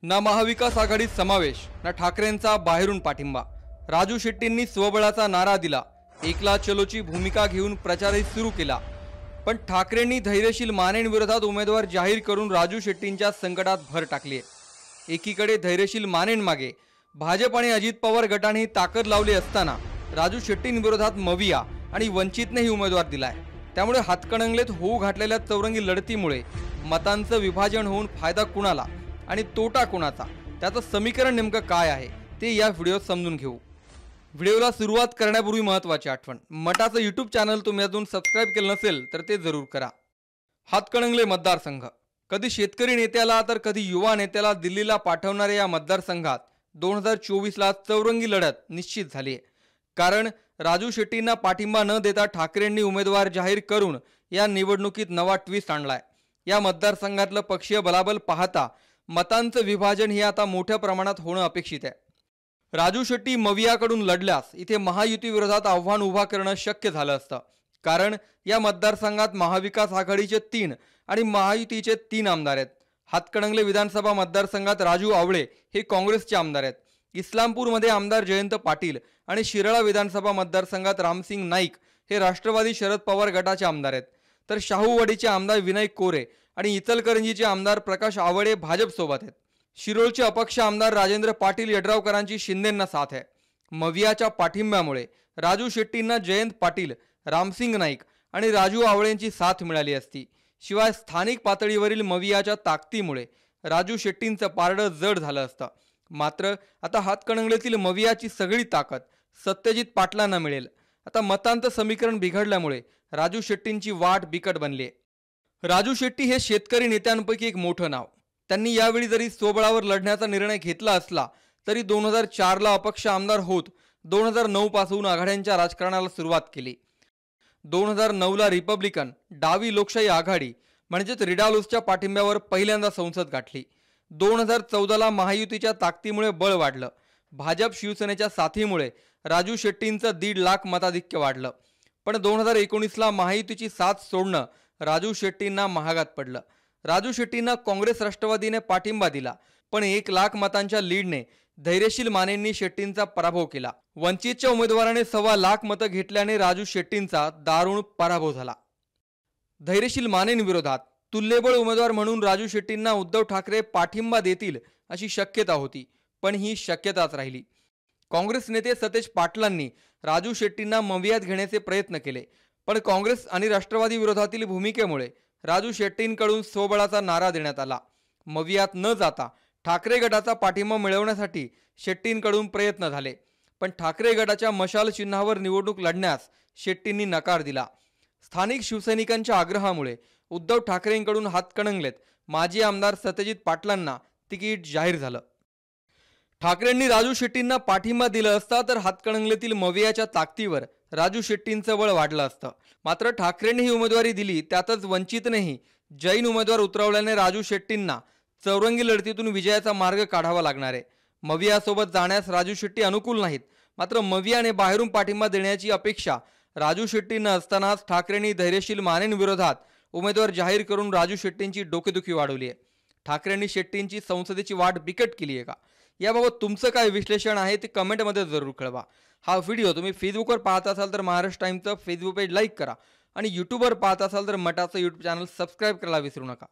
ना महाविकास आघाडीत समावेश ना ठाकरेंचा बाहेरून पाठिंबा। राजू शेट्टींनी स्वबळाचा नारा दिला, एकला चलोची भूमिका घेऊन प्रचारही सुरू केला। पण ठाकरेंनी धैर्यशील मानेंविरोधात उमेदवार जाहीर करून राजू शेट्टींच्या संकटात भर टाकली आहे। एकीकडे धैर्यशील मानेंमागे भाजप आणि अजित पवार गटाने ताकद लावली असताना राजू शेट्टींविरोधात मविया आणि वंचितनेही उमेदवार दिलाय। त्यामुळे हातकणंगलेत होऊ घातलेल्या चौरंगी लढतीमुळे मतांचं विभाजन होऊन फायदा कुणाला आणि तोटा कुणाचा, त्याचं समीकरण नेमकं काय आहे ते या व्हिडिओत समजून घेऊ। व्हिडिओला सुरुवात करण्यापूर्वी महत्त्वाची आठवण, मटाचं यूट्यूब चॅनल तुम्ही अजून सबस्क्राइब केलं नसेल तर ते जरूर करा। हातकणंगले मतदारसंघ कधी शेतकरी नेत्याला तर कधी युवा नेत्याला दिल्लीला पाठवणाऱ्या या मतदारसंघात 2024ला चौरंगी लढत निश्चित झाली आहे। कारण राजू शेट्टींना पाठिंबा न देता ठाकरेंनी उमेदवार जाहीर करून या निवडणुकीत नवा ट्विस्ट आणलाय। या मतदारसंघातलं पक्षीय बलाबल पाहता मतांचं विभाजन हे आता मोठ्या प्रमाणात होणं अपेक्षित आहे। राजू शेट्टी मवियाकडून लढल्यास इथे महायुती विरोधात आव्हान उभा करणं शक्य झालं असतं। कारण या मतदारसंघात महाविकास आघाडीचे 3 आणि महायुतीचे 3 आमदार आहेत। हातकणंगले विधानसभा मतदारसंघात राजू आवळे हे काँग्रेसचे आमदार आहेत। इस्लामपूरमध्ये आमदार जयंत पाटील आणि शिराळा विधानसभा मतदारसंघात रामसिंग नाईक हे राष्ट्रवादी शरद पवार गटाचे आमदार आहेत। तर शाहूवाडीचे आमदार विनय कोरे आणि इचलकरंजीचे आमदार प्रकाश आवळे भाजप सोबत आहेत। शिरोळचे अपक्ष आमदार राजेंद्र पाटील यड्रावकरांची शिंदेंना साथ आहे। मवियाच्या पाठिंब्यामुळे राजू शेट्टींना जयंत पाटील, रामसिंग नाईक आणि राजू आवळेंची साथ मिळाली असती। शिवाय स्थानिक पातळीवरील मवियाच्या ताकदीमुळे राजू शेट्टींचं पारडं जड झालं असतं। मात्र आता हातकणंगलेतील मवियाची सगळी ताकद सत्यजित पाटलांना मिळेल। आता मतांचं समीकरण बिघडल्यामुळे राजू शेट्टींची वाट बिकट बनली आहे। राजू शेट्टी हे शेतकरी नेत्यांपैकी एक मोठं नाव। त्यांनी यावेळी जरी स्वबळावर लढण्याचा निर्णय घेतला असला तरी 2004ला अपक्ष आमदार होत 2009 पासून आघाड्यांच्या राजकारणाला सुरुवात केली। 2009ला रिपब्लिकन डावी लोकशाही आघाडी म्हणजेच रिडालोसच्या पाठिंब्यावर पहिल्यांदा संसद गाठली। 2014ला महायुतीच्या ताकदीमुळे बळ वाढलं। भाजप शिवसेनेच्या साथीमुळे राजू शेट्टींचं 1.5 लाख मताधिक्य वाढलं। पण 2019ला महायुतीची साथ सोडणं राजू शेट्टींना महागात पडलं। राजू शेट्टींना काँग्रेस राष्ट्रवादीने पाठिंबा दिला, पण 1 लाख मतांच्या लीडने धैर्यशील मानेंनी शेट्टींचा पराभव केला। वंचितच्या उमेदवाराने 1.25 लाख मतं घेतल्याने राजू शेट्टींचा दारुण पराभव झाला। धैर्यशील मानेंविरोधात तुल्यबळ उमेदवार म्हणून राजू शेट्टींना उद्धव ठाकरे पाठिंबा देतील अशी शक्यता होती, पण ही शक्यताच राहिली। काँग्रेस नेते सतेज पाटलांनी राजू शेट्टींना मवियात घेण्याचे प्रयत्न केले, पण काँग्रेस आणि राष्ट्रवादी विरोधातील भूमिकेमुळे राजू शेट्टींकडून स्वबळाचा नारा देण्यात आला। मवियात न जाता ठाकरे गटाचा पाठिंबा मिळवण्यासाठी शेट्टींकडून प्रयत्न झाले, पण ठाकरे गटाच्या मशाल चिन्हावर निवडणूक लढण्यास शेट्टींनी नकार दिला। स्थानिक शिवसैनिकांच्या आग्रहामुळे उद्धव ठाकरेंकडून हातकणंगलेत माजी आमदार सत्यजित पाटलांना तिकीट जाहीर झालं। ठाकरेंनी राजू शेट्टींना पाठिंबा दिला असता तर हातकणंगलेतील मवियाच्या ताकदीवर राजू शेट्टींचं बळ वाढलं असतं। मात्र ठाकरेंनी ही उमेदवारी दिली, त्यातच वंचितनेही जैन उमेदवार उतरवल्याने राजू शेट्टींना चौरंगी लढतीतून विजयाचा मार्ग काढावा लागणार आहे। मवियासोबत जाण्यास राजू शेट्टी अनुकूल नाहीत, मात्र मवियाने बाहेरून पाठिंबा देण्याची अपेक्षा राजू शेट्टींना असतानाच ठाकरेंनी धैर्यशील मानेंविरोधात उमेदवार जाहीर करून राजू शेट्टींची डोकेदुखी वाढवली आहे। ठाकरेंनी शेट्टींची संसदेची वाट बिकट केली आहे का? याबाबत तुमचं काय विश्लेषण आहे ते कमेंटमध्ये जरूर कळवा। हा व्हिडिओ तुम्ही फेसबुकवर पाहत असाल तर महाराष्ट्र टाइम्सचं फेसबुक पेज लाईक करा आणि यूट्यूबवर पाहत असाल तर मटाचं यूट्यूब चॅनल सबस्क्राईब करायला विसरू नका।